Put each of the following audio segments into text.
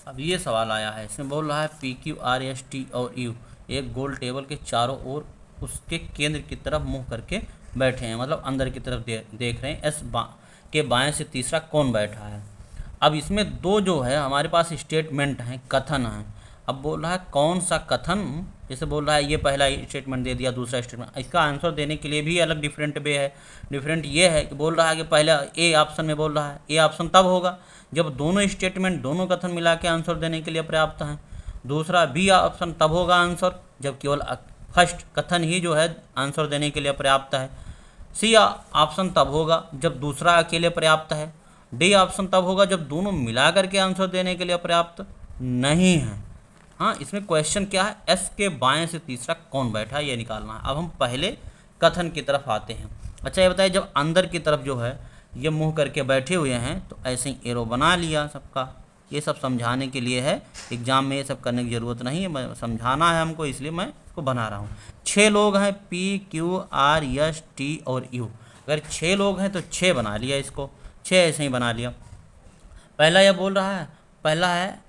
अब ये सवाल आया है, इसमें बोल रहा है P Q R S T और यू एक गोल टेबल के चारों ओर उसके केंद्र की तरफ मुंह करके बैठे हैं, मतलब अंदर की तरफ देख रहे हैं। के बाएं से तीसरा कौन बैठा है। अब इसमें दो जो है हमारे पास स्टेटमेंट हैं, कथन हैं। अब बोल रहा है कौन सा कथन, जैसे बोल रहा है ये पहला स्टेटमेंट दे दिया, दूसरा स्टेटमेंट, इसका आंसर देने के लिए भी अलग डिफरेंट वे है। डिफरेंट ये है कि बोल रहा है कि पहला ए ऑप्शन में बोल रहा है, ए ऑप्शन तब होगा जब दोनों स्टेटमेंट दोनों कथन मिला के आंसर देने के लिए पर्याप्त हैं। दूसरा बी ऑप्शन तब होगा आंसर जब केवल फर्स्ट कथन ही जो है आंसर देने के लिए पर्याप्त है। सी ऑप्शन तब होगा जब दूसरा अकेले पर्याप्त है। डी ऑप्शन तब होगा जब दोनों मिला करके आंसर देने के लिए पर्याप्त नहीं है। हाँ, इसमें क्वेश्चन क्या है, एस के बाएं से तीसरा कौन बैठा है ये निकालना है। अब हम पहले कथन की तरफ आते हैं। अच्छा ये बताइए, जब अंदर की तरफ जो है ये मुंह करके बैठे हुए हैं तो ऐसे ही एरो बना लिया सबका। ये सब समझाने के लिए है, एग्जाम में ये सब करने की ज़रूरत नहीं है, मैं समझाना है हमको इसलिए मैं इसको बना रहा हूँ। 6 लोग हैं, P Q R S T और यू। अगर 6 लोग हैं तो 6 बना लिया, इसको 6 ऐसे ही बना लिया। पहला यह बोल रहा है, पहला है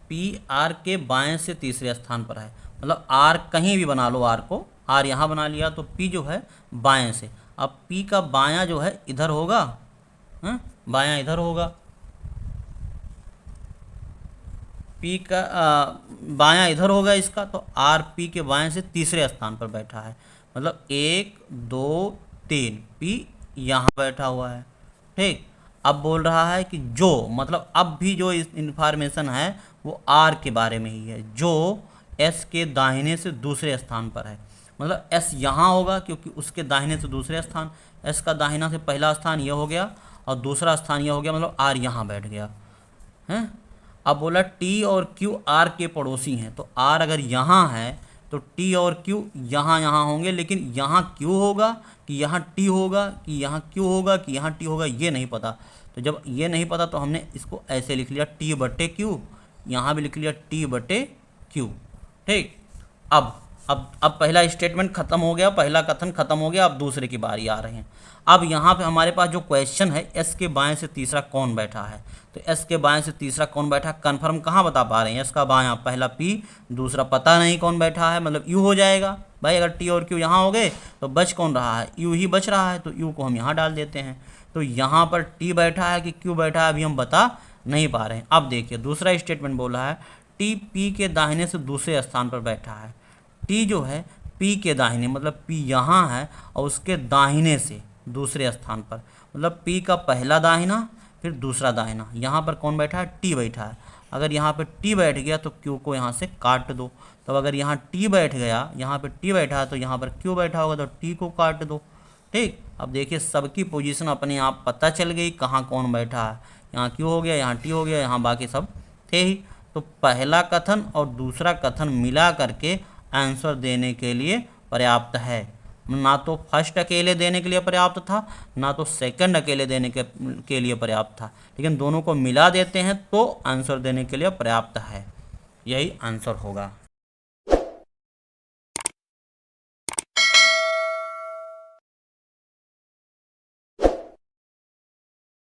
पी आर के बाएं से तीसरे स्थान पर है, मतलब आर कहीं भी बना लो, आर को, आर यहाँ बना लिया तो पी जो है बाएं से। अब पी का बायां जो है इधर होगा, बायां इधर होगा, पी का बायां इधर होगा इसका, तो आर पी के बाएं से तीसरे स्थान पर बैठा है, मतलब 1 2 3 पी यहाँ बैठा हुआ है। ठीक, अब बोल रहा है कि जो, मतलब अब भी जो इंफॉर्मेशन है वो आर के बारे में ही है, जो एस के दाहिने से दूसरे स्थान पर है। मतलब एस यहाँ होगा क्योंकि उसके दाहिने से दूसरे स्थान, एस का दाहिना से पहला स्थान यह हो गया और दूसरा स्थान यह हो गया, मतलब आर यहाँ बैठ गया है। अब बोला टी और क्यू आर के पड़ोसी हैं, तो आर अगर यहाँ है तो टी और क्यू यहाँ यहाँ होंगे, लेकिन यहाँ क्यू होगा कि यहाँ टी होगा कि यहाँ क्यू होगा कि यहाँ टी होगा ये नहीं पता। तो जब ये नहीं पता तो हमने इसको ऐसे लिख लिया टी बटे क्यू, यहाँ भी लिख लिया टी बटे क्यू। ठीक, अब पहला स्टेटमेंट खत्म हो गया, पहला कथन खत्म हो गया, अब दूसरे की बारी आ रहे हैं। अब यहाँ पे हमारे पास जो क्वेश्चन है, एस के बाएं से तीसरा कौन बैठा है, तो एस के बाएं से तीसरा कौन बैठा है कन्फर्म कहाँ बता पा रहे हैं, एस का बायां पहला पी, दूसरा पता नहीं कौन बैठा है, मतलब यू हो जाएगा भाई। अगर टी और क्यू यहाँ हो गए तो बच कौन रहा है, यू ही बच रहा है, तो यू को हम यहाँ डाल देते हैं। तो यहाँ पर टी बैठा है कि क्यू बैठा है अभी हम बता नहीं पा रहे हैं। अब देखिए दूसरा स्टेटमेंट बोला है टी पी के दाहिने से दूसरे स्थान पर बैठा है। टी जो है पी के दाहिने, मतलब पी यहाँ है और उसके दाहिने से दूसरे स्थान पर, मतलब पी का पहला दाहिना फिर दूसरा दाहिना, यहाँ पर कौन बैठा है, टी बैठा है। अगर यहाँ पे टी बैठ गया तो क्यू को यहाँ से काट दो, तो अगर यहाँ टी बैठ गया, यहाँ पे टी बैठा है तो यहाँ पर क्यू बैठा होगा तो टी को काट दो। ठीक, अब देखिए सबकी पोजीशन अपने आप पता चल गई कहाँ कौन बैठा है, यहाँ क्यू हो गया, यहाँ टी हो गया, यहाँ बाकी सब थे ही। तो पहला कथन और दूसरा कथन मिला करके आंसर देने के लिए पर्याप्त है। ना तो फर्स्ट अकेले देने के लिए पर्याप्त था, ना तो सेकंड अकेले देने के लिए पर्याप्त था, लेकिन दोनों को मिला देते हैं तो आंसर देने के लिए पर्याप्त है। यही आंसर होगा।